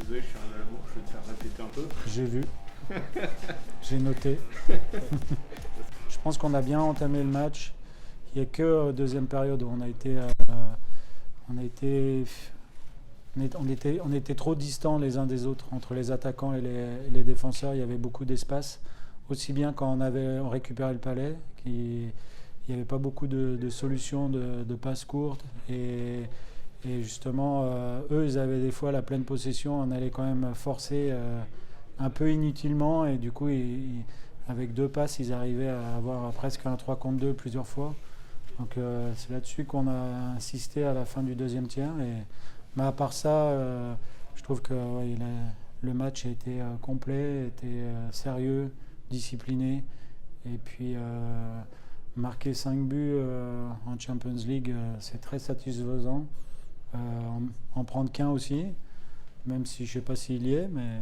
désolé, je suis un Amour, je vais te faire répéter un peu. J'ai vu, j'ai noté. Je pense qu'on a bien entamé le match. Il n'y a que deuxième période où on était trop distants les uns des autres entre les attaquants et les défenseurs. Il y avait beaucoup d'espace, aussi bien quand on récupérait le palais, il n'y avait pas beaucoup de solutions de passes courtes. Et justement, eux, ils avaient des fois la pleine possession. On allait quand même forcer un peu inutilement. Et du coup, avec deux passes, ils arrivaient à avoir presque un 3 contre 2 plusieurs fois. Donc c'est là-dessus qu'on a insisté à la fin du deuxième tiers. Mais à part ça, je trouve que le match a été complet, était sérieux, discipliné. Et puis marquer 5 buts en Champions League, c'est très satisfaisant. En prendre qu'un aussi, même si je ne sais pas s'il y est, mais...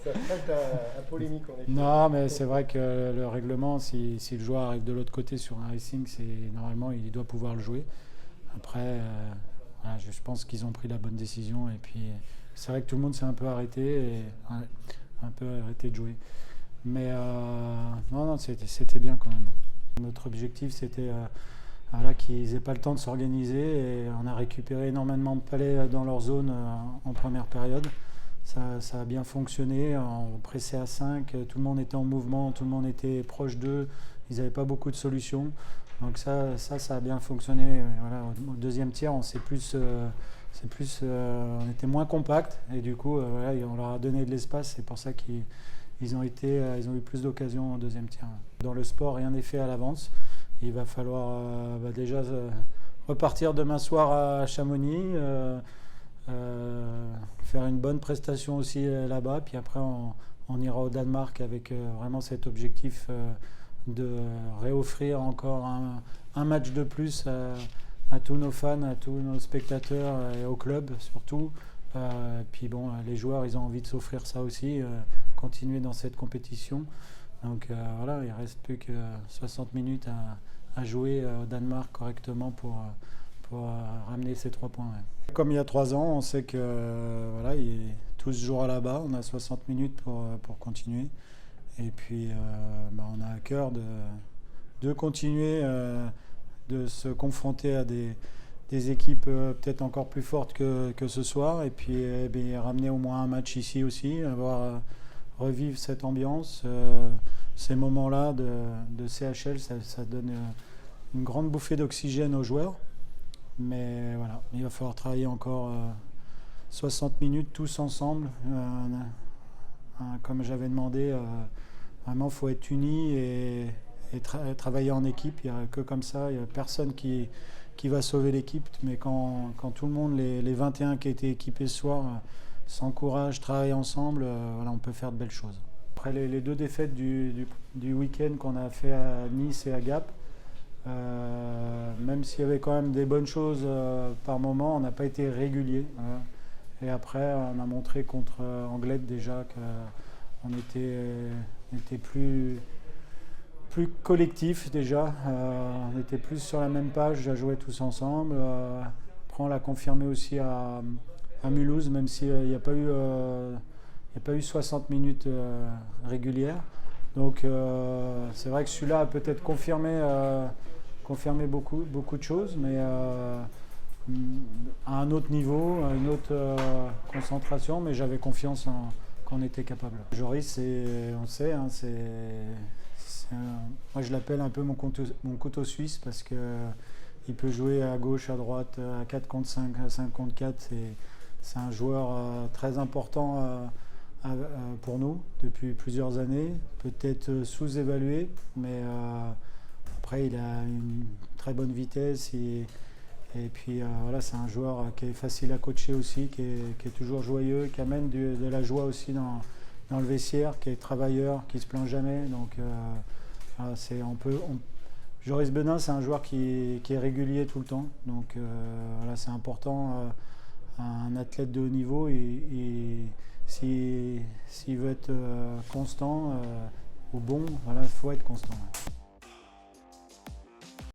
Ça prête à polémique en effet. Non, mais c'est vrai que le règlement, si le joueur arrive de l'autre côté sur un racing, normalement il doit pouvoir le jouer. Après, voilà, je pense qu'ils ont pris la bonne décision. Et puis c'est vrai que tout le monde s'est un peu arrêté de jouer. Mais non, c'était bien quand même. Notre objectif, c'était qu'ils n'aient pas le temps de s'organiser. Et on a récupéré énormément de palais dans leur zone en première période. Ça a bien fonctionné, on pressait à 5, tout le monde était en mouvement, tout le monde était proche d'eux, ils n'avaient pas beaucoup de solutions. Donc ça a bien fonctionné. Voilà, au deuxième tiers, on était moins compact et du coup, voilà, on leur a donné de l'espace. C'est pour ça qu'ils ont eu plus d'occasions au deuxième tiers. Dans le sport, rien n'est fait à l'avance. Il va falloir déjà repartir demain soir à Chamonix. Faire une bonne prestation aussi là-bas, puis après on ira au Danemark avec vraiment cet objectif de réoffrir encore un match de plus à tous nos fans, à tous nos spectateurs et au club surtout. Puis bon, les joueurs ils ont envie de s'offrir ça aussi, continuer dans cette compétition. Donc voilà, il ne reste plus que 60 minutes à jouer au Danemark correctement pour ramener ces 3 points. Ouais. Comme il y a 3 ans, on sait que voilà, tout se jouera là-bas. On a 60 minutes pour continuer. Et puis on a à cœur de continuer de se confronter à des équipes peut-être encore plus fortes que ce soir. Et puis ramener au moins un match ici aussi, revivre cette ambiance. Ces moments-là de CHL, ça donne une grande bouffée d'oxygène aux joueurs. Mais voilà, il va falloir travailler encore 60 minutes tous ensemble. Comme j'avais demandé, vraiment il faut être unis et travailler en équipe. Il n'y a que comme ça, il n'y a personne qui va sauver l'équipe. Mais quand tout le monde, les 21 qui étaient équipés ce soir, s'encouragent, travaillent ensemble, voilà, on peut faire de belles choses. Après les 2 défaites du week-end qu'on a fait à Nice et à Gap, même s'il y avait quand même des bonnes choses par moment, on n'a pas été régulier. Et après, on a montré contre Anglette déjà qu'on était plus collectif déjà. On était plus sur la même page à jouer tous ensemble. Après, on l'a confirmé aussi à Mulhouse, même s'il n'y a pas eu 60 minutes régulières. Donc c'est vrai que celui-là a peut-être confirmé beaucoup de choses, mais à un autre niveau, à une autre concentration, mais j'avais confiance qu'on était capable. Joris, on sait, hein, moi je l'appelle un peu mon couteau suisse parce qu'il peut jouer à gauche, à droite, à 4 contre 5, à 5 contre 4. C'est un joueur très important pour nous depuis plusieurs années, peut-être sous-évalué, mais après il a une très bonne vitesse et puis voilà, c'est un joueur qui est facile à coacher aussi, qui est toujours joyeux, qui amène de la joie aussi dans le vestiaire, qui est travailleur, qui se plaint jamais. Donc voilà, Joris Benin, c'est un joueur qui est régulier tout le temps, donc voilà, c'est important. Un athlète de haut niveau et s'il veut être constant ou bon, voilà, il faut être constant.